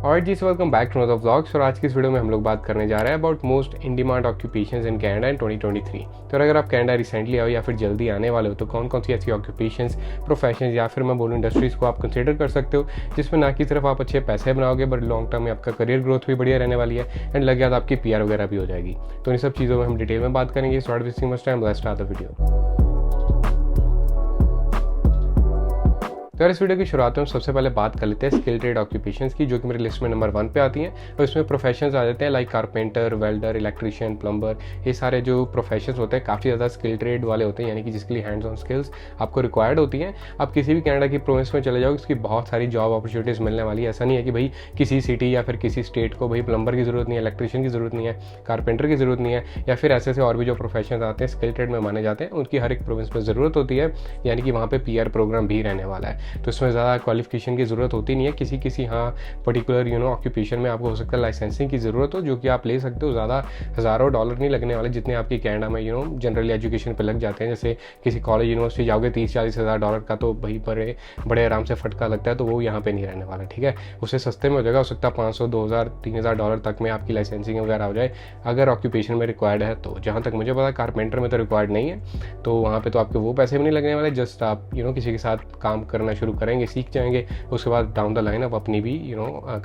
और जी welcome back to another vlogs. और आज की इस वीडियो में हम लोग बात करने जा रहे हैं about most in demand occupations in Canada in 2023। तो अगर आप कनाडा रिसेंटली आओ या फिर जल्दी आने वाले हो तो कौन कौन सी ऐसी ऑक्यूपेशंस, प्रोफेशंस या फिर मैं बोलूँ इंडस्ट्रीज़ को आप कंसिडर कर सकते हो जिसमें ना कि सिर्फ आप अच्छे पैसे बनाओगे बट लॉन्ग टर्म में आपका करियर ग्रोथ भी बढ़िया रहने वाली है एंड लग गया आपकी PR वगैरह भी हो जाएगी। तो इन सब चीज़ों में हम डिटेल में बात करेंगे। Start wasting much time, let's start the video. तो यार इस वीडियो की शुरुआत में हम सबसे पहले बात कर लेते हैं स्किल ट्रेड ऑक्यूपेशंस की, जो कि मेरी लिस्ट में नंबर 1 पे आती हैं। और इसमें प्रोफेशंस आ जाते हैं like carpenter, welder, electrician, plumber. ये सारे जो प्रोफेशंस होते हैं काफ़ी ज़्यादा स्किल ट्रेड वाले होते हैं, यानी कि जिसके लिए हैंड्स ऑन स्किल्स आपको रिक्वायर्ड होती हैं। आप किसी भी कनाडा की प्रोविंस में चले जाओ, इसकी बहुत सारी जॉब अपॉर्चुनिटीज़ मिलने वाली है। ऐसा नहीं है कि भाई किसी सिटी या फिर किसी स्टेट को भाई प्लम्बर की ज़रूरत नहीं है, इलेक्ट्रिशियन की ज़रूरत नहीं है, कारपेंटर की ज़रूरत नहीं है, या फिर ऐसे और भी जो प्रोफेशन आते हैं स्किल ट्रेड में माने जाते हैं, उनकी हर एक प्रोविंस में ज़रूरत होती है। यानी कि वहाँ पर PR प्रोग्राम भी रहने वाला है। तो इसमें ज़्यादा क्वालिफिकेशन की ज़रूरत होती नहीं है। किसी पर्टिकुलर ऑक्यूपेशन में आपको हो सकता है लाइसेंसिंग की ज़रूरत हो, जो कि आप ले सकते हो। ज़्यादा हज़ारों डॉलर नहीं लगने वाले जितने आपकी कनाडा में जनरली एजुकेशन पे लग जाते हैं। जैसे किसी कॉलेज यूनिवर्सिटी जाओगे 30-40 हज़ार डॉलर का तो भाई बड़े आराम से फटका लगता है, तो वो यहाँ पे नहीं रहने वाला। ठीक है, उससे सस्ते में हो जाएगा। हो सकता है 500, 2000, 3000 डॉलर तक में आपकी लाइसेंसिंग वगैरह हो जाए अगर ऑक्यूपेशन में रिक्वायर्ड है तो। जहाँ तक मुझे पता कारपेंटर में तो रिक्वायर्ड नहीं है, तो वहाँ पे तो आपके वो पैसे भी नहीं लगने वाले। जस्ट आप किसी के साथ काम करना शुरू करेंगे, सीख जाएंगे, उसके बाद डाउन द लाइन आप अपनी भी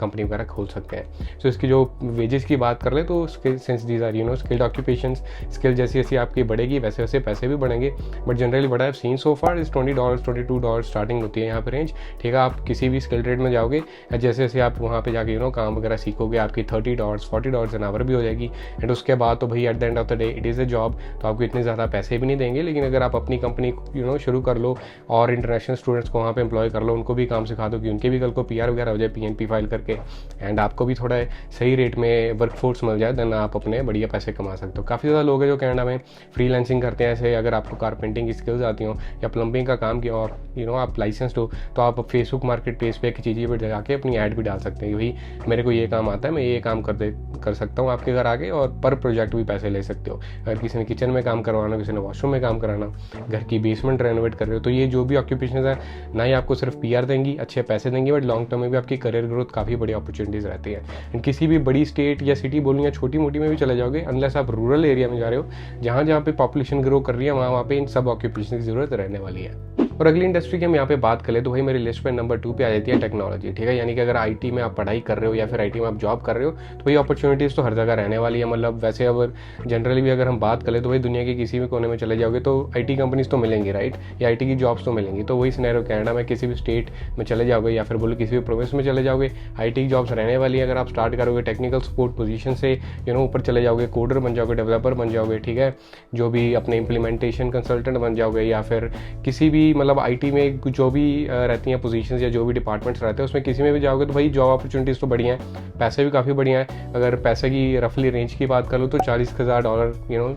कंपनी वगैरह खोल सकते हैं। सो इसकी जो वेजेस की बात कर ले तो since these are skilled occupations, skill जैसी जैसी आपकी बढ़ेगी वैसे वैसे पैसे भी बढ़ेंगे। बट जनरली बड़ा है scene so far is $20, $22 starting होती है यहाँ पे रेंज। ठीक है, आप किसी भी स्किल ट्रेड में जाओगे जैसे जैसे आप वहाँ पे जाके काम वगैरह सीखोगे, आपकी $30, $40 एन आवर भी हो जाएगी। एंड उसके बाद तो भाई eight the end of the day it is a job, तो आपको इतने ज़्यादा पैसे भी नहीं देंगे। लेकिन अगर आप अपनी कंपनी शुरू कर लो और इंटरनेशनल स्टूडेंट्स को वहाँ पे एम्प्लॉय कर लो, उनको भी काम सिखा दो कि उनके भी कल को PR वगैरह हो जाए, PNP फाइल करके, एंड आपको भी थोड़ा सही रेट में वर्कफोर्स मिल जाए, देन आप अपने बढ़िया पैसे कमा सकते हो। काफ़ी ज़्यादा लोग हैं जो कनाडा में फ्रीलांसिंग करते हैं। ऐसे अगर आपको कारपेंटिंग की स्किल्स आती हो या प्लम्बिंग का काम किया और आप लाइसेंस्ड हो, तो आप फेसबुक मार्केट प्लेस पे एक चीज़ पर जाके अपनी ऐड भी डाल सकते हैं कि भाई मेरे को ये काम आता है, मैं ये काम कर सकता हूँ आपके घर आके, और पर प्रोजेक्ट भी पैसे ले सकते हो। अगर किसी ने किचन में काम करवाना, किसी ने वॉशरूम में काम कराना, घर की बेसमेंट रेनोवेट कर रहे हो, तो ये जो भी ऑक्यूपेशन है ना ही आपको सिर्फ PR देंगी, अच्छे पैसे देंगी, बट लॉन्ग टर्म में भी आपकी करियर ग्रोथ काफ़ी बड़ी अपॉर्चुनिटीज़ रहती है। किसी भी बड़ी स्टेट या सिटी बोलूँ या छोटी मोटी में भी चले जाओगे, अनलेस आप रूरल एरिया में जा रहे हो जहाँ जहाँ पे पॉपुलेशन ग्रो कर रही है, वहाँ पे इन सब ऑक्यूपेशन की ज़रूरत रहने वाली है। और अगली इंडस्ट्री की हम यहाँ पे बात करें तो भाई मेरी लिस्ट पे नंबर 2 पे आ जाती है टेक्नोलॉजी। ठीक है, यानी कि अगर IT में आप पढ़ाई कर रहे हो या फिर IT में आप जॉब कर रहे हो तो भाई अपॉर्चुनिटीज़ तो हर जगह रहने वाली है। मतलब वैसे अगर जनरली भी अगर हम बात करें तो भाई दुनिया के किसी भी कोने में चले जाओगे तो IT कंपनीज तो मिलेंगी, राइट, या IT की जॉब्स तो मिलेंगी। तो वही सिनेरियो कनाडा में किसी भी स्टेट में चले जाओगे या फिर बोलो किसी भी प्रोविंस में चले जाओगे, IT की जॉब्स रहने वाली है। अगर आप स्टार्ट करोगे टेक्निकल सपोर्ट पोजीशन से ऊपर चले जाओगे, कोडर बन जाओगे, डेवलपर बन जाओगे, ठीक है, जो भी अपने इम्प्लीमेंटेशन कंसल्टेंट बन जाओगे, या फिर किसी भी मतलब IT में जो भी रहती हैं पोजीशंस या जो भी डिपार्टमेंट्स रहते हैं उसमें किसी में भी जाओगे तो भाई जॉब अपॉर्चुनिटीज़ तो बढ़िया हैं, पैसे भी काफ़ी बढ़िया हैं। अगर पैसे की रफली रेंज की बात करूँ तो $40,000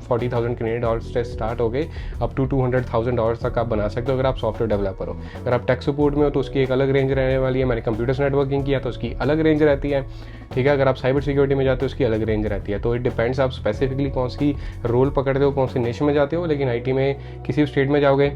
$40,000 कैनेडियन डॉलर से स्टार्ट हो गए अप टू $200,000 तक आप बना सकते हो अगर आप सॉफ्टवेयर डेवलपर हो। अगर आप टेक सपोर्ट में हो तो उसकी एक अलग रेंज रहने वाली है। मैंने कंप्यूटर्स नेटवर्किंग किया तो उसकी अलग रेंज रहती है। ठीक है, अगर आप साइबर सिक्योरिटी में जाते हो उसकी अलग रेंज रहती है। तो इट डिपेंड्स आप स्पेसिफिकली कौन सी रोल पकड़ते हो, कौन सी निश में जाते हो। लेकिन IT में किसी भी स्टेट में जाओगे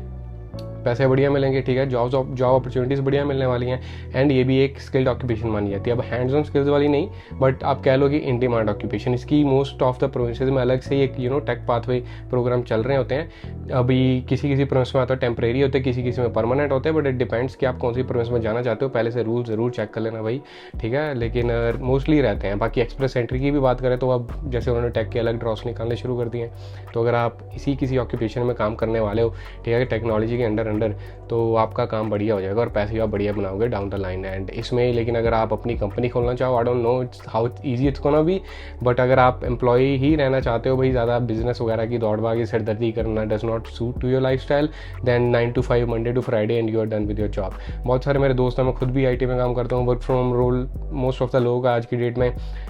पैसे बढ़िया मिलेंगे। ठीक है, जॉब अपॉर्चुनिटीज़ बढ़िया मिलने वाली हैं, एंड ये भी एक स्किल्ड ऑक्यूपेशन मानी जाती है। अब हैंड्स ऑन स्किल्स वाली नहीं, बट आप कह लो कि इन डिमांड ऑक्यूपेशन। इसकी मोस्ट ऑफ द प्रोविंसेस में अलग से एक टेक पाथवे प्रोग्राम चल रहे होते हैं। अभी किसी प्रोविंस में आता है टेम्परेरी होते हैं, किसी में परमानेंट होते हैं, बट इट डिपेंड्स कि आप कौन सी प्रोविंस में जाना चाहते हो। पहले से रूल ज़रूर चेक कर लेना भाई, ठीक है, लेकिन मोस्टली रहते हैं। बाकी एक्सप्रेस एंट्री की भी बात करें तो अब जैसे उन्होंने टेक के अलग ड्रॉस निकालने शुरू कर दिए हैं, तो अगर आप किसी ऑक्यूपेशन में काम करने वाले हो, ठीक है, टेक्नोलॉजी के अंडर तो आपका काम बढ़िया हो जाएगा और पैसे आप बढ़िया बनाओगे डाउन द लाइन। एंड इसमें लेकिन अगर आप अपनी कंपनी खोलना चाहो, I don't know it's how easy it's gonna be, but अगर आप एम्प्लॉय ही रहना चाहते हो, भाई ज़्यादा बिजनेस वगैरह की दौड़ भाग सिरदर्दी करना does not suit to your lifestyle, then 9 to 5 Monday to Friday and you are done with your job. बहुत सारे मेरे दोस्त हैं, मैं खुद भी IT में काम करता हूँ, work from role most of the लोग आज की डेट में,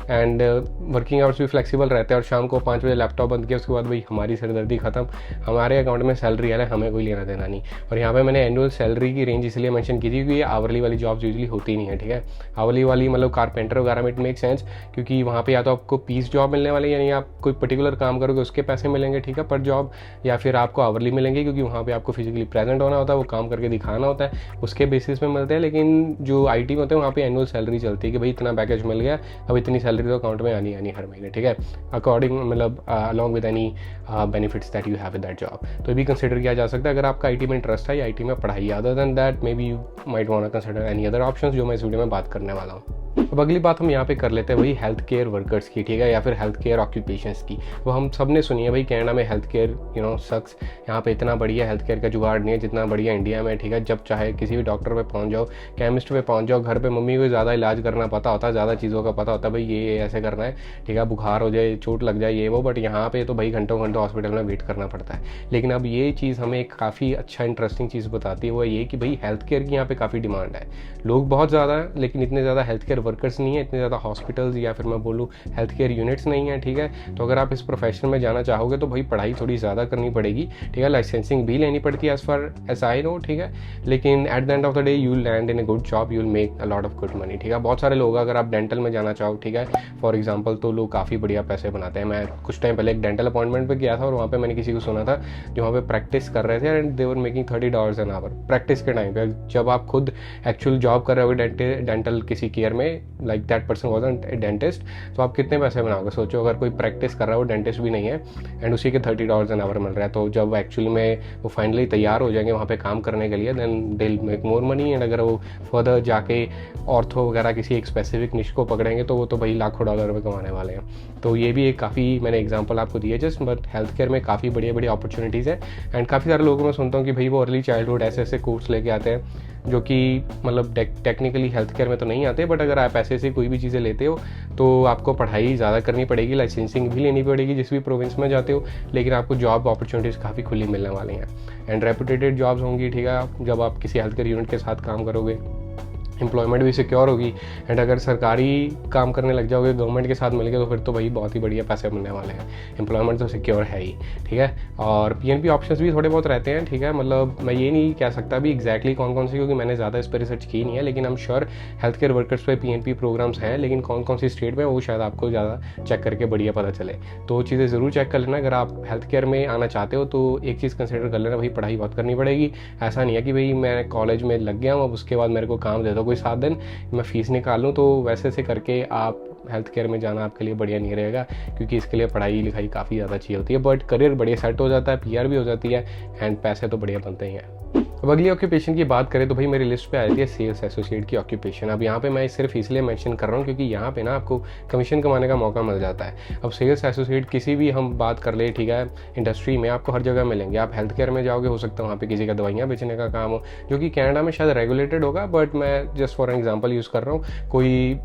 एंड वर्किंग आवर्स भी फ्लेक्सिबल रहते हैं। और शाम को 5 बजे लैपटॉप बंद किया उसके बाद भाई हमारी सिरदर्दी खत्म, हमारे अकाउंट में सैलरी आ रहा है, हमें कोई लेना देना नहीं। और और यहाँ पे मैंने एनुअल सैलरी की रेंज इसलिए मेंशन की थी क्योंकि ये आवरली वाली जॉब्स यूजली होती नहीं है, ठीक है। आवरली वाली मतलब कारपेंटर वगैरह में इट मेक सेंस, क्योंकि वहाँ पे या तो आपको पीस जॉब मिलने वाली है, यानी आप कोई पर्टिकुलर काम करोगे उसके पैसे मिलेंगे, ठीक है, पर जॉब, या फिर आपको आवरली मिलेंगे क्योंकि वहाँ पे आपको फिजिकली प्रेजेंट होना होता है, वो काम करके दिखाना होता है, उसके बेसिस पे मिलते हैं। लेकिन जो IT में होते हैं वहाँ पे एनुअल सैलरी चलती है कि भाई इतना पैकेज मिल गया, अब इतनी सैलरी तो अकाउंट में आनी हर महीने, ठीक है, अकॉर्डिंग मतलब along with any benefits that you have with that job. तो ये भी कंसिडर किया जा सकता है अगर आपका IT में इंटरेस्ट है या IT में पढ़ाई। Other than that maybe you might want to consider any other options, जो मैं इस वीडियो में बात करने वाला हूँ। अब अगली बात हम यहाँ पे कर लेते हैं वही हेल्थ केयर वर्कर्स की, ठीक है, या फिर हेल्थ केयर ऑक्यूपेशंस की। वो हम सब ने सुनी है भाई, कनाडा में हेल्थ केयर सक्स, यहाँ पे इतना बढ़िया हेल्थ केयर का जुगाड़ नहीं है जितना बढ़िया इंडिया में, ठीक है। जब चाहे किसी भी डॉक्टर पे पहुँच जाओ, केमिस्ट पे पहुँच जाओ, घर पे मम्मी को ज़्यादा इलाज करना पता होता है, ज़्यादा चीज़ों का पता होता है, भाई ये ऐसे करना है, ठीक है, बुखार हो जाए, चोट लग जाए, ये वो, बट यहाँ पे तो भाई घंटों घंटों हॉस्पिटल में वेट करना पड़ता है। लेकिन अब ये चीज़ हमें एक काफ़ी अच्छा इंटरेस्टिंग चीज़ बताती है, वो ये कि भाई हेल्थ केयर की यहाँ पे काफ़ी डिमांड है, लोग बहुत ज़्यादा हैं, लेकिन इतने ज़्यादा हेल्थ केयर वर्कर्स नहीं है, इतने ज़्यादा हॉस्पिटल्स या फिर मैं बोलूँ हेल्थ केयर यूनिट्स नहीं है, ठीक है। तो अगर आप इस प्रोफेशन में जाना चाहोगे तो भाई पढ़ाई थोड़ी ज़्यादा करनी पड़ेगी, ठीक है, लाइसेंसिंग भी लेनी पड़ती है as far as I know, ठीक है। लेकिन at the end of the day you land in a good job, you will make a lot of good money, ठीक है। बहुत सारे लोग, अगर आप डेंटल में जाना चाहो, ठीक है, फॉर एग्जाम्पल, तो लोग काफ़ी बढ़िया पैसे बनाते हैं। मैं कुछ टाइम पहले एक डेंटल अपॉइंटमेंट पर गया था और वहाँ पर मैंने किसी को सुना था जो वहाँ पर प्रैक्टिस कर रहे थे and they were making $30 an hour practice के टाइम पे। जब आप खुद एक्चुअल जॉब कर रहे हो डेंटल किसी केयर में, like that person was a dentist, तो आप कितने पैसे बनाओगे सोचो। अगर कोई प्रैक्टिस कर रहा है, वो डेंटिस्ट भी नहीं है, एंड उसी के $30 एन आवर मिल रहा है। तो जब एक्चुअली में वो फाइनली तैयार हो जाएंगे वहाँ पे काम करने के लिए, then they will make more money. And अगर वो फर्दर जाके ऑर्थो वगैरह किसी एक स्पेसिफिक निश को पकड़ेंगे तो वो तो भाई लाखों डॉलर में कमाने वाले हैं। तो ये भी एक काफ़ी मैंने एग्जाम्पल आपको दिए जस्ट, बट हेल्थ केयर में काफ़ी बढ़िया बढ़िया अपॉर्चुनिटीज़ है। एंड काफ़ी सारे लोगों में सुनता हूँ कि भाई वो अर्ली चाइल्डहुड ऐसे कोर्स लेके आते हैं जो कि मतलब टेक्निकली हेल्थ केयर में तो नहीं आते, बट अगर आप ऐसे से कोई भी चीज़ें लेते हो तो आपको पढ़ाई ज़्यादा करनी पड़ेगी, लाइसेंसिंग भी लेनी पड़ेगी जिस भी प्रोविंस में जाते हो, लेकिन आपको जॉब अपॉर्चुनिटीज़ काफ़ी खुली मिलने वाली हैं एंड रेपुटेटेड जॉब्स होंगी, ठीक है। जब आप किसी हेल्थ केयर यूनिट के साथ काम करोगे, एम्प्लॉयमेंट भी सिक्योर होगी। एंड अगर सरकारी काम करने लग जाओगे गवर्नमेंट के साथ मिलके, तो फिर तो भाई बहुत ही बढ़िया पैसे मिलने वाले हैं। एम्प्लॉयमेंट तो सिक्योर है ही, ठीक है। और PNP ऑप्शंस भी थोड़े बहुत रहते हैं, ठीक है। मतलब मैं ये नहीं कह सकता भी एग्जैक्टली कौन कौन सी, क्योंकि मैंने ज़्यादा इस पर रिसर्च की नहीं है, लेकिन हम श्योर हेल्थ केयर वर्कर्स पे PNP प्रोग्राम्स हैं, लेकिन कौन कौन सी स्टेट में वो शायद आपको ज़्यादा चेक करके बढ़िया पता चले। तो चीज़ें ज़रूर चेक कर लेना। अगर आप हेल्थ केयर में आना चाहते हो तो एक चीज़ कंसिडर कर लेना, भाई पढ़ाई बहुत करनी पड़ेगी। ऐसा नहीं है कि भाई मैं कॉलेज में लग गया हूँ, अब उसके बाद मेरे को काम दे दो कोई 7 दिन, मैं फ़ीस निकालूँ, तो वैसे से करके आप हेल्थ केयर में जाना आपके लिए बढ़िया नहीं रहेगा, क्योंकि इसके लिए पढ़ाई लिखाई काफ़ी ज़्यादा चाहिए होती है। बट करियर बढ़िया सेट हो जाता है, PR भी हो जाती है एंड पैसे तो बढ़िया बनते ही हैं। अब अगली ऑक्यूपेशन की बात करें तो भाई मेरी लिस्ट पे आ जाती है सेल्स एसोसिएट की ऑक्यूपेशन। अब यहाँ पे मैं सिर्फ इसलिए मेंशन कर रहा हूँ क्योंकि यहाँ पे ना आपको कमीशन कमाने का मौका मिल जाता है। अब सेल्स एसोसिएट किसी भी हम बात कर ले, ठीक है, इंडस्ट्री में आपको हर जगह मिलेंगे। आप हेल्थ केयर में जाओगे, हो सकता है वहाँ पे किसी का दवाइयाँ बेचने का काम हो, जो कि कनाडा में शायद रेगुलेटेड होगा, बट मैं जस्ट फॉर एग्जाम्पल यूज़ कर रहा हूँ। कोई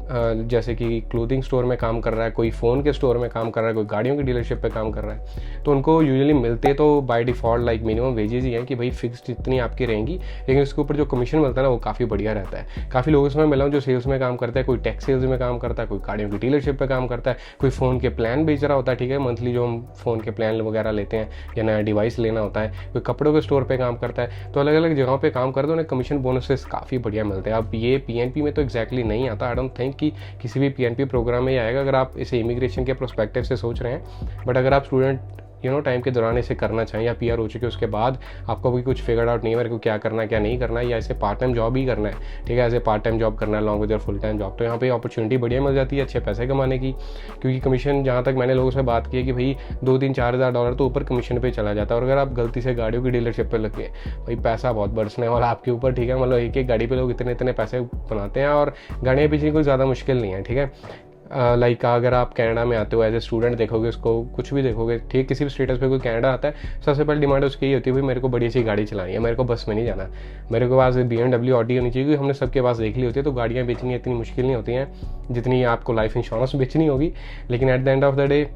जैसे कि क्लोथिंग स्टोर में काम कर रहा है, कोई फ़ोन के स्टोर में काम कर रहा है, कोई गाड़ियों की डीलरशिप पर काम कर रहा है, तो उनको यूजुअली मिलते तो by default like minimum wages ही हैं कि भाई फिक्स्ड इतनी आपकी रहेंगी, लेकिन उसके ऊपर जो कमीशन मिलता है ना वो काफ़ी बढ़िया रहता है। काफ़ी लोगों से मैं मिला हूँ जो सेल्स में काम करता है, कोई टेक्स सेल्स में काम करता है, कोई गाड़ियों की डीलरशिप पे काम करता है, कोई फ़ोन के प्लान बेच रहा होता है, ठीक है, मंथली जो हम फ़ोन के प्लान वगैरह लेते हैं या नया डिवाइस लेना होता है, कोई कपड़ों के स्टोर पर काम करता है। तो अलग अलग जगहों पर काम करते हैं, उन्हें कमीशन बोनसेस काफ़ी बढ़िया मिलते हैं। अब ये PNP में तो एक्जैक्टली नहीं आता, आई डोंट थिंक कि किसी भी PNP प्रोग्राम में आएगा अगर आप इसे इमिग्रेशन के प्रोस्पेक्टिव से सोच रहे हैं। बट अगर आप स्टूडेंट टाइम के दौरान इसे करना चाहें या PR हो चुके उसके बाद आपको भी कुछ फिगर आउट नहीं है मेरे को क्या करना है क्या नहीं करना है, या इसे पार्ट टाइम जॉब ही करना है, ठीक है, ऐसे पार्ट टाइम जॉब करना है long with your full time job, तो यहाँ पे अपॉर्चुनिटी बढ़िया मिल जाती है अच्छे पैसे कमाने की। क्योंकि कमीशन, जहाँ तक मैंने लोगों से बात की है कि भाई $2-3-4,000 तो ऊपर कमीशन पे चला जाता है। और अगर आप गलती से गाड़ियों की डीलरशिप पे लग गए, भाई पैसा बहुत बरसने वाला आपके ऊपर, ठीक है। मतलब एक एक गाड़ी पे लोग इतने इतने पैसे बनाते हैं और गाड़ियाँ बेचनी कोई ज़्यादा मुश्किल नहीं है, ठीक है। लाइक अगर आप कनाडा में आते हो एज ए स्टूडेंट, देखोगे उसको कुछ भी देखोगे, ठीक, किसी भी स्टेटस पे कोई कनाडा आता है, सबसे पहले डिमांड उसकी ये होती है भाई मेरे को बड़ी सी गाड़ी चलानी है, मेरे को बस में नहीं जाना, मेरे को पास BMW ऑडी होनी चाहिए, क्योंकि हमने सबके पास देख ली होती है। तो गाड़ियाँ बेचनी इतनी मुश्किल नहीं होती हैं जितनी आपको लाइफ इंश्योरेंस बेचनी होगी। लेकिन at the end of the day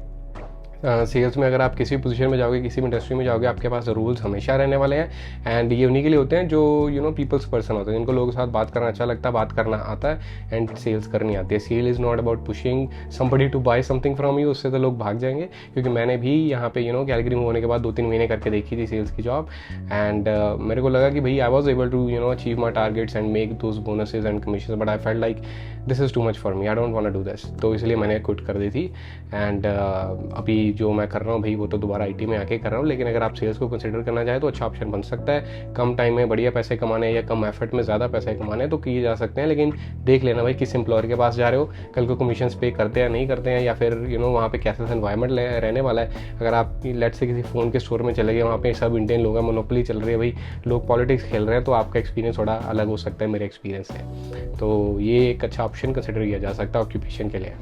sales में अगर आप किसी पोजीशन में जाओगे, किसी भी इंडस्ट्री में जाओगे, आपके पास रूल्स हमेशा रहने वाले हैं। एंड ये उन्हीं के लिए होते हैं जो पीपल्स पर्सन होते हैं, जिनको लोगों के साथ बात करना अच्छा लगता है, बात करना आता है एंड सेल्स करनी आती है। Sale is not about pushing somebody to buy something from you, उससे तो लोग भाग जाएंगे। क्योंकि मैंने भी यहाँ पे कैलगरी में होने के बाद 2-3 महीने करके देखी थी सेल्स की जॉब। एंड मेरे को लगा कि भाई I was able to achieve my targets and make those bonuses and commission, but I felt like this is too much for me, I don't want to do this. तो इसलिए मैंने quit कर दी थी। एंड अभी जो मैं कर रहा हूँ भाई वो तो दोबारा IT में आके कर रहा हूँ। लेकिन अगर आप सेल्स को कंसिडर करना चाहें तो अच्छा ऑप्शन बन सकता है। कम टाइम में बढ़िया पैसे कमाने या कम एफर्ट में ज़्यादा पैसे कमाने तो किए जा सकते हैं। लेकिन देख लेना भाई किस एम्प्लॉयर के पास जा रहे हो, कल को कमीशन पे करते हैं नहीं करते हैं, या फिर वहाँ पे कैसा एनवायरमेंट रहने वाला है। अगर आप लेट से किसी फ़ोन के स्टोर में चले गए, वहाँ पे सब इंडियन लोग हैं, मोनोपोली चल रही है भाई, लोग पॉलिटिक्स खेल रहे हैं, तो आपका एक्सपीरियंस थोड़ा अलग हो सकता है मेरे एक्सपीरियंस से। तो ये एक अच्छा ऑप्शन कंसिडर किया जा सकता है ऑक्यूपेशन के लिए।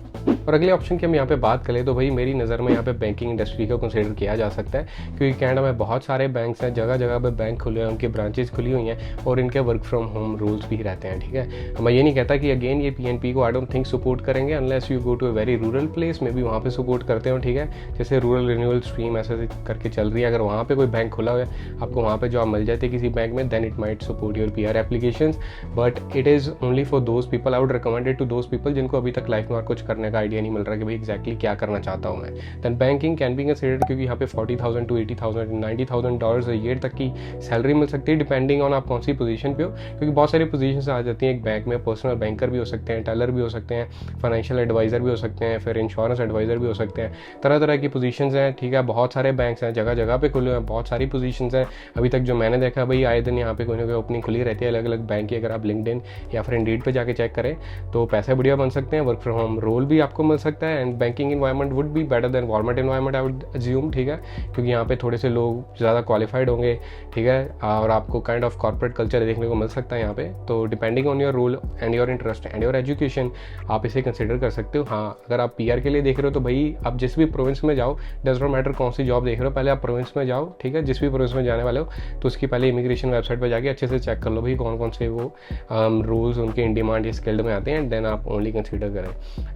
और अगले ऑप्शन की हम यहाँ पे बात करें तो भाई मेरी नज़र में यहाँ पे बैंकिंग इंडस्ट्री को कंसिडर किया जा सकता है। क्योंकि कनाडा में बहुत सारे बैंक्स हैं, जगह जगह पे बैंक खुले हैं, उनकी ब्रांचेस खुली हुई हैं और इनके वर्क फ्रॉम होम रूल्स भी रहते हैं। ठीक है, मैं ये नहीं कहता कि अगेन ये PNP को आई डोंट थिंक सपोर्ट करेंगे unless you go to a very rural place, may be वहाँ पे सपोर्ट करते हो। ठीक है, जैसे रूरल रिन्यूअल स्ट्रीम ऐसे करके चल रही है, अगर वहाँ पे कोई बैंक खुला हुआ है, आपको वहाँ पे जॉब मिल जाती है किसी बैंक में, then it might support your PR applications. But it is only for those people, I would recommended to those people जिनको अभी तक लाइफ में और कुछ करने का आइडिया नहीं मिल रहा कि भाई एग्जैक्टली क्या करना चाहता हूँ मैं। Then banking can be considered, क्योंकि यहाँ पे $40,000 to $80,000 $90,000 ईयर तक की सैलरी मिल सकती है, डिपेंडिंग ऑन आप कौन सी पोजीशन पे हो। क्योंकि बहुत सारी पोजीशन आ जाती हैं एक बैंक में, पर्सनल बैंकर भी हो सकते हैं, टेलर भी हो सकते हैं, फाइनेंशियल एडवाइज़र भी हो सकते हैं, फिर इंश्योरेंस एडवाइज़र भी हो सकते हैं, तरह तरह की पोजीशंस हैं। ठीक है, बहुत सारे बैंक्स हैं, जगह जगह पे खुले हैं, बहुत सारी पोजीशंस हैं। अभी तक जो मैंने देखा भाई आए दिन यहाँ पे कोई ना कोई ओपनिंग खुली रहती है अलग अलग बैंक की। अगर आप लिंक्डइन या फिर इंडीड पे जाके चेक करें तो पैसे बढ़िया बन सकते हैं, वर्क फ्रॉम होम रोल भी आपको मिल सकता है, and banking environment would be better than government environment I would assume. ठीक है, क्योंकि यहाँ पे थोड़े से लोग ज़्यादा क्वालिफाइड होंगे। ठीक है, और आपको काइंड ऑफ कॉर्पोरेट कल्चर देखने को मिल सकता है यहाँ पे। तो depending on your role and your interest and your education आप इसे कंसिडर कर सकते हो। हाँ, अगर आप PR के लिए देख रहे हो तो भाई आप जिस भी प्रोविंस में जाओ, डज नॉट मैटर कौन सी जॉब देख रहे हो, पहले आप प्रोविंस में जाओ। ठीक है, जिस भी प्रोविंस में जाने वाले हो तो उसकी पहले इमिग्रेशन वेबसाइट पर जाके अच्छे से चेक कर लो भाई कौन कौन से वो रूल्स उनके इन डिमांड या स्किल्ड में आते हैं, देन आप ओनली कंसिडर करें।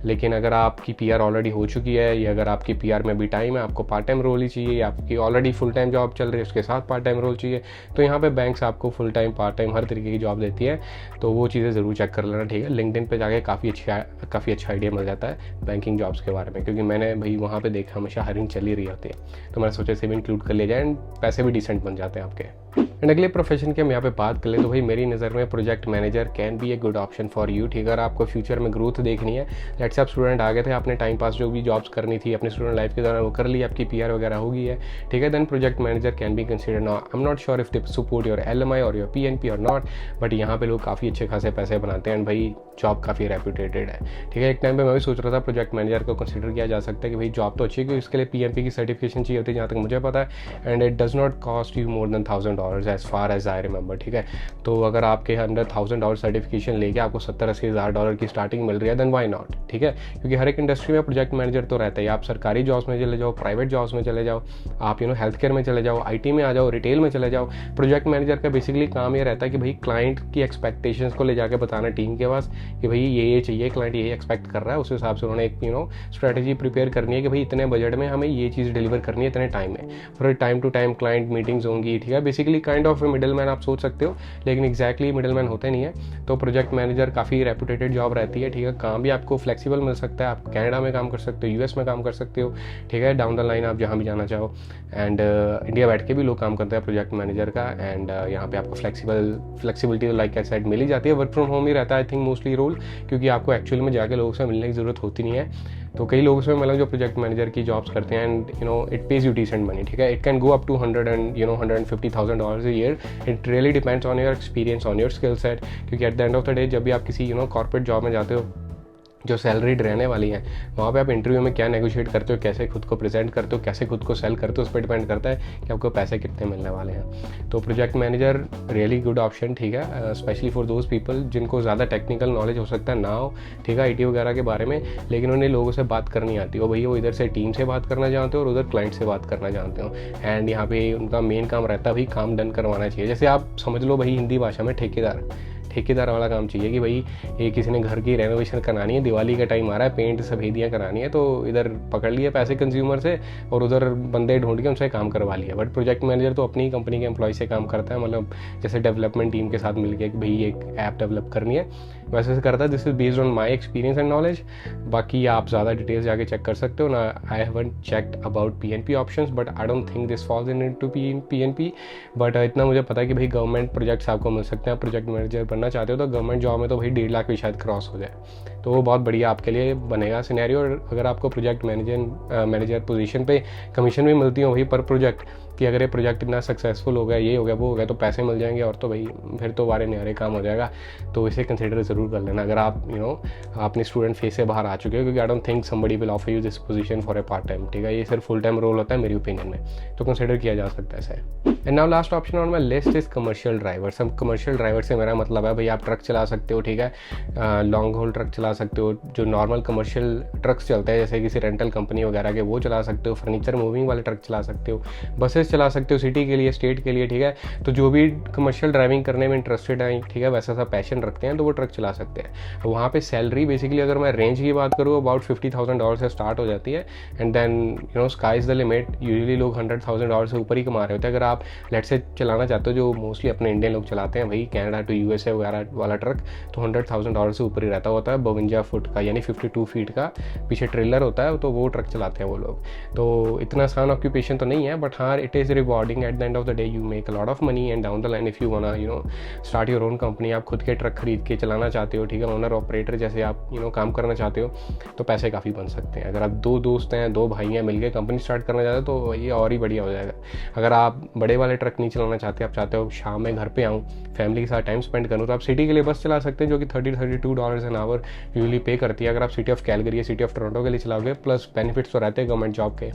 लेकिन अगर आपकी PR ऑलरेडी हो चुकी है, या अगर आपकी PR में भी टाइम है, आपको पार्ट टाइम रोल ही चाहिए, या आपकी ऑलरेडी फुल टाइम जॉब चल रही है उसके साथ पार्ट टाइम रोल चाहिए, तो यहाँ पे बैंक्स आपको फुल टाइम पार्ट टाइम हर तरीके की जॉब देती है। तो वो चीज़ें ज़रूर चेक कर लेना। ठीक है, लिंक्डइन पे जाके काफ़ी अच्छा आइडिया मिल जाता है बैंकिंग जॉब्स के बारे में, क्योंकि मैंने भाई वहाँ पे देखा हमेशा हायरिंग चली रही होती है, तो मैंने सोचा इसे भी इंक्लूड कर लिया जाए एंड पैसे भी डिसेंट बन जाते हैं आपके। एंड अगले प्रोफेशन की हम यहाँ पे बात कर ले तो भाई मेरी नज़र में project manager can B a good option for you. ठीक है, अगर आपको फ्यूचर में ग्रोथ देखनी है, लेट्स से आप स्टूडेंट आ गए थे, आपने टाइम पास जो भी जॉब्स करनी थी अपनी स्टूडेंट लाइफ के दौरान वो कर ली, आपकी PR वगैरह हो गई है। ठीक है, then project manager can be consider. Now I am not sure if they support your LMI और योर PNP और नॉट, बट यहाँ पे लोग काफ़ी अच्छे खासे पैसे बनाते हैं एंड भाई जॉब काफ़ी रेप्यूटेटेड है। ठीक है, एक टाइम पे मैं भी सोच रहा था प्रोजेक्ट मैनेजर को कंसिडर किया जा सकता है कि भाई जॉब तो अच्छी है, क्योंकि इसके लिए PMP की सर्टिफिकेशन चाहिए होती है जहाँ तक मुझे पता है, and it does not cost you more than $1,000 as far as I remember. ठीक है, तो अगर आपके अंडर $1,000 सर्टिफिकेशन लेके आपको $70,000-80,000 की स्टार्टिंग मिल रही है, देन वाई नॉट। ठीक है, क्योंकि हर एक इंडस्ट्री में प्रोजेक्ट मैनेजर तो रहता है। आप सरकारी जॉब्स में चले जाओ, प्राइवेट जॉब्स में चले जाओ, आप हेल्थ केयर में चले जाओ, IT में आ जाओ, रिटेल में चले जाओ, प्रोजेक्ट मैनेजर का बेसिकली काम ये रहता है कि भाई क्लाइंट की एक्सपेक्टेशंस को ले जाके बताना टीम के पास कि भाई ये चाहिए, क्लाइंट ये एक्सपेक्ट कर रहा है, उस हिसाब से उन्होंने एक स्ट्रेटजी प्रिपेयर करनी है कि भाई इतने बजट में हमें ये चीज़ डिलीवर करनी है इतने टाइम में। फिर time to time client meetings होंगी। ठीक है, basically kind of middle man आप सोच सकते हो, लेकिन एग्जैक्टली मिडिल मैन होते नहीं है। तो प्रोजेक्ट मैनेजर काफ़ी रेपुटेटेड जॉब रहती है। ठीक है, काम भी आपको फ्लेक्सिबल मिल सकता है, आप कनाडा में काम कर सकते हो, US में काम कर सकते हो। ठीक है, डाउन द लाइन आप जहाँ भी जाना चाहो, एंड इंडिया बैठ के भी लोग काम करते हैं प्रोजेक्ट मैनेजर का, एंड यहाँ पे आपको फ्लेक्सिबिलिटी लाइक आई सेड मिल ही जाती है। वर्क फ्रॉम होम ही रहता है आई थिंक मोस्टली रोल, क्योंकि आपको एक्चुअली में जाके लोगों से मिलने की ज़रूरत होती नहीं है। तो कई लोगों से मतलब जो प्रोजेक्ट मैनेजर की जॉब्स करते हैं, and it pays you decent money. ठीक है, it can go up to $150,000 a year. It really depends on your experience, on your skill set, क्योंकि eight the end of the day जब भी आप किसी कॉर्पोरेट जॉब में जाते हो जो सैलरीड रहने वाली है, वहाँ पे आप इंटरव्यू में क्या नेगोशिएट करते हो, कैसे खुद को प्रेजेंट करते हो, कैसे खुद को सेल करते हो, उस पर डिपेंड करता है कि आपको पैसे कितने मिलने वाले हैं। तो project manager really good option. ठीक है, स्पेशली फॉर दोज पीपल जिनको ज़्यादा टेक्निकल नॉलेज हो सकता है ना हो, ठीक है, IT वगैरह के बारे में, लेकिन उन्हें लोगों से बात करनी आती हो। भैया वो इधर से टीम से बात करना जानते हो और उधर क्लाइंट से बात करना जानते हो, एंड यहाँ पे उनका मेन काम रहता है भाई काम डन करवाना चाहिए। जैसे आप समझ लो भाई हिंदी भाषा में ठेकेदार। ठेकेदार वाला काम चाहिए कि भाई ये किसी ने घर की रेनोवेशन करानी है, दिवाली का टाइम आ रहा है, पेंट सफेदियाँ करानी है, तो इधर पकड़ लिए पैसे कंज्यूमर से और उधर बंदे ढूंढ के उनसे काम करवा लिया। बट प्रोजेक्ट मैनेजर तो अपनी कंपनी के एम्प्लॉय से काम करता है, मतलब जैसे डेवलपमेंट टीम के साथ मिलकर कि भाई एक ऐप डेवलप करनी है वैसे से करता है। This is based on my experience and knowledge. बाकी आप ज़्यादा डिटेल्स जाके चेक कर सकते हो ना। I haven't checked about PNP options, but I don't think this falls into PNP। But इतना मुझे पता है कि भाई गवर्नमेंट प्रोजेक्ट्स आपको मिल सकते हैं। आप प्रोजेक्ट मैनेजर बनना चाहते हो तो गवर्नमेंट जॉब में तो भाई 1.5 लाख भी शायद क्रॉस हो जाए, तो वो बहुत बढ़िया आपके लिए बनेगा सिनेरियो। और अगर आपको प्रोजेक्ट मैनेजर पोजीशन पे कमीशन भी मिलती हो वही पर प्रोजेक्ट, कि अगर ये प्रोजेक्ट इतना सक्सेसफुल हो गया, ये हो गया, वो हो गया, तो पैसे मिल जाएंगे और तो भाई फिर तो वारे न्यारे काम हो जाएगा। तो इसे कंसिडर ज़रूर कर लेना अगर आप अपने स्टूडेंट फेस से बाहर आ चुके हो, क्योंकि आई don't think somebody will offer you this position for a part time. ठीक है, ये सिर्फ फुल टाइम रोल होता है मेरी ओपिनियन में, तो कंसिडर किया जा सकता है इसे। And now last option on my list is commercial driver. सब कमर्शियल ड्राइवर से मेरा मतलब है भाई आप ट्रक चला सकते हो, ठीक है, लॉन्ग होल ट्रक चला सकते हो, जो नॉर्मल कमर्शियल ट्रक्स चलते हैं जैसे किसी रेंटल कंपनी वगैरह के, वो चला सकते हो, फर्नीचर मूविंग वाले ट्रक चला सकते हो, बसेस चला सकते हो सिटी के लिए, स्टेट के लिए। ठीक है, तो जो भी कमर्शियल ड्राइविंग करने में इंटरेस्टेड हैं, ठीक है, वैसा सा पैशन रखते हैं तो वो ट्रक चला सकते हैं। वहाँ पे सैलरी बेसिकली अगर मैं रेंज की बात करूँ अबाउट $50,000 से स्टार्ट हो जाती है, and then sky is the limit. Usually लोग $100,000 से ऊपर ही कमा रहे होते हैं। अगर आप लेट से चलाना चाहते हो, जो मोस्टली अपने इंडियन लोग चलाते हैं भाई कनाडा टू USA वगैरह वाला ट्रक, तो $100,000 से ऊपर ही रहता होता है। 52 फुट का यानी 52 फीट का पीछे ट्रेलर होता है, तो वो ट्रक चलाते हैं वो लोग। तो इतना आसान ऑक्यूपेशन तो नहीं है, बट हाँ it is rewarding. Eight the end of the day you make a lot of money, and down the line if you wanna start your own company, आप खुद के ट्रक खरीद के चलाना चाहते हो, ठीक है, ओनर ऑपरेटर जैसे आप काम करना चाहते हो, तो पैसे काफ़ी बन सकते हैं। अगर आप 2 दोस्त हैं, 2 भाई हैं, मिलकर कंपनी स्टार्ट करना चाहते हो तो ये और ही बढ़िया हो जाएगा। अगर आप बड़े वाले ट्रक नहीं चलाना चाहते, आप चाहते हो शाम में घर पे आऊँ, फैमिली के साथ टाइम स्पेंड करूँ, तो आप सिटी के लिए बस चला सकते हैं जो कि $32 एन आवर यूजली पे करती है। अगर आप सिटी ऑफ कैलगरी या सिटी ऑफ टोरंटो के लिए चलाओगे, प्लस बेनिफिट्स तो रहते हैं गवर्नमेंट जॉब के,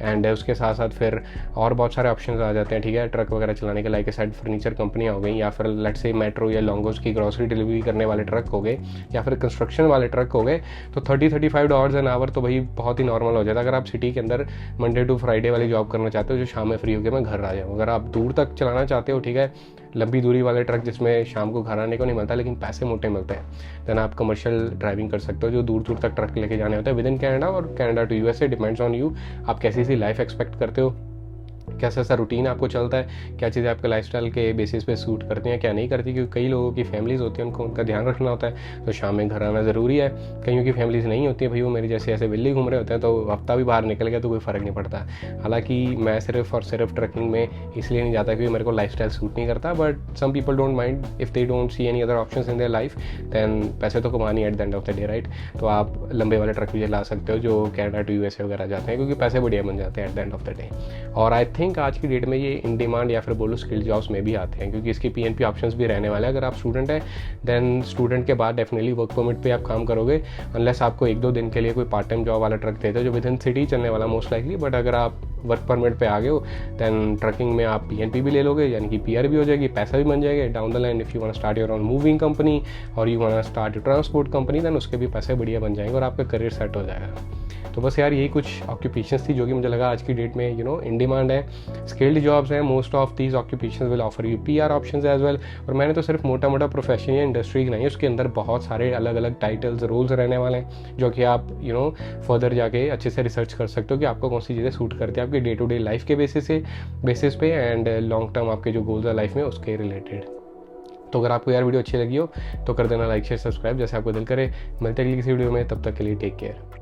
एंड उसके साथ साथ फिर और बहुत सारे ऑप्शंस आ जाते हैं, ठीक है, ट्रक वगैरह चलाने के। लाइक ए साइड फर्नीचर कंपनियाँ हो गई, या फिर लेट से मेट्रो या लॉन्गोस की ग्रॉसरी डिलीवरी करने वाले ट्रक हो गए, या फिर कंस्ट्रक्शन वाले ट्रक हो गए, तो $30-35 एन आवर तो भाई बहुत ही नॉर्मल हो जाता है। अगर आप सिटी के अंदर मंडे टू फ्राइडे वाली जॉब करना चाहते हो, जो शाम में फ्री होकर मैं घर आ जाऊँ। अगर आप दूर तक चलाना चाहते हो, ठीक है, लंबी दूरी वाले ट्रक जिसमें शाम को घर आने को नहीं मिलता लेकिन पैसे मोटे मिलते हैं, देन आप कमर्शियल ड्राइविंग कर सकते हो, जो दूर दूर तक ट्रक लेके जाने होते हैं विद इन कैनेडा और Canada to USA। Depends on you, आप कैसी सी लाइफ एक्सपेक्ट करते हो, कैसा सा रूटीन आपको चलता है, क्या चीज़ें आपके लाइफस्टाइल के बेसिस पे सूट करती हैं, क्या नहीं करती। क्योंकि कई लोगों की फैमिलीज़ होती हैं, उनको उनका ध्यान रखना होता है, तो शाम में घर आना ज़रूरी है। कईयों की फैमिलीज़ नहीं होती है भाई, वो मेरी जैसे ऐसे विल्ली घूम रहे होते हैं, तो हफ्ता भी बाहर निकल गया तो कोई फ़र्क नहीं पड़ता। हालांकि मैं सिर्फ और सिर्फ ट्रकिंग में इसलिए नहीं जाता क्योंकि मेरे को लाइफस्टाइल सूट नहीं करता, but some people don't mind if they don't see any other options in their life, than पैसे तो कमानी at the end of the day, right. तो आप लंबे वाले ट्रक भी चला सकते हो जो कनाडा टू USA वगैरह जाते हैं, क्योंकि पैसे बढ़िया बन जाते हैं eight the end of the day. और आई थिंक आज की डेट में ये इन डिमांड या फिर बोलो स्किल जॉब्स में भी आते हैं, क्योंकि इसकी PNP ऑप्शंस भी रहने वाले हैं। अगर आप स्टूडेंट हैं, देन स्टूडेंट के बाद डेफिनेटली वर्क परमिट पे आप काम करोगे, अनलेस आपको 1-2 दिन के लिए कोई पार्ट टाइम जॉब वाला ट्रक देते हो जो विद इन सिटी चलने वाला मोस्ट लाइकली। बट अगर आप वर्क परमिट पे आ गए हो, दैन ट्रकिंग में आप PNP भी ले लोगे, यानी कि PR भी हो जाएगी, पैसा भी बन जाएगा down the line. If you want start your own moving company और you want start your transport company, then उसके भी पैसे बढ़िया बन जाएंगे और आपका करियर सेट हो जाएगा। तो बस यार यही कुछ ऑक्यूपेशंस थी जो कि मुझे लगा आज की डेट में इन डिमांड है, स्किल्ड जॉब्स हैं। Most of these occupations will offer you PR options as well. और मैंने तो सिर्फ मोटा मोटा प्रोफेशन या इंडस्ट्री नहीं, उसके अंदर बहुत सारे अलग अलग टाइटल्स रोल्स रहने वाले हैं, जो कि आप फर्दर जाके अच्छे से रिसर्च कर सकते हो कि आपको कौन सी चीज़ें सूट करती है आपके डे टू डे लाइफ के बेसिस पे एंड लॉन्ग टर्म आपके जो गोल्स है लाइफ में उसके रिलेटेड। तो अगर आपको यार वीडियो अच्छी लगी हो तो कर देना लाइक शेयर सब्सक्राइब जैसे आपको दिल करे। मिलते हैं अगली किसी वीडियो में, तब तक के लिए टेक केयर।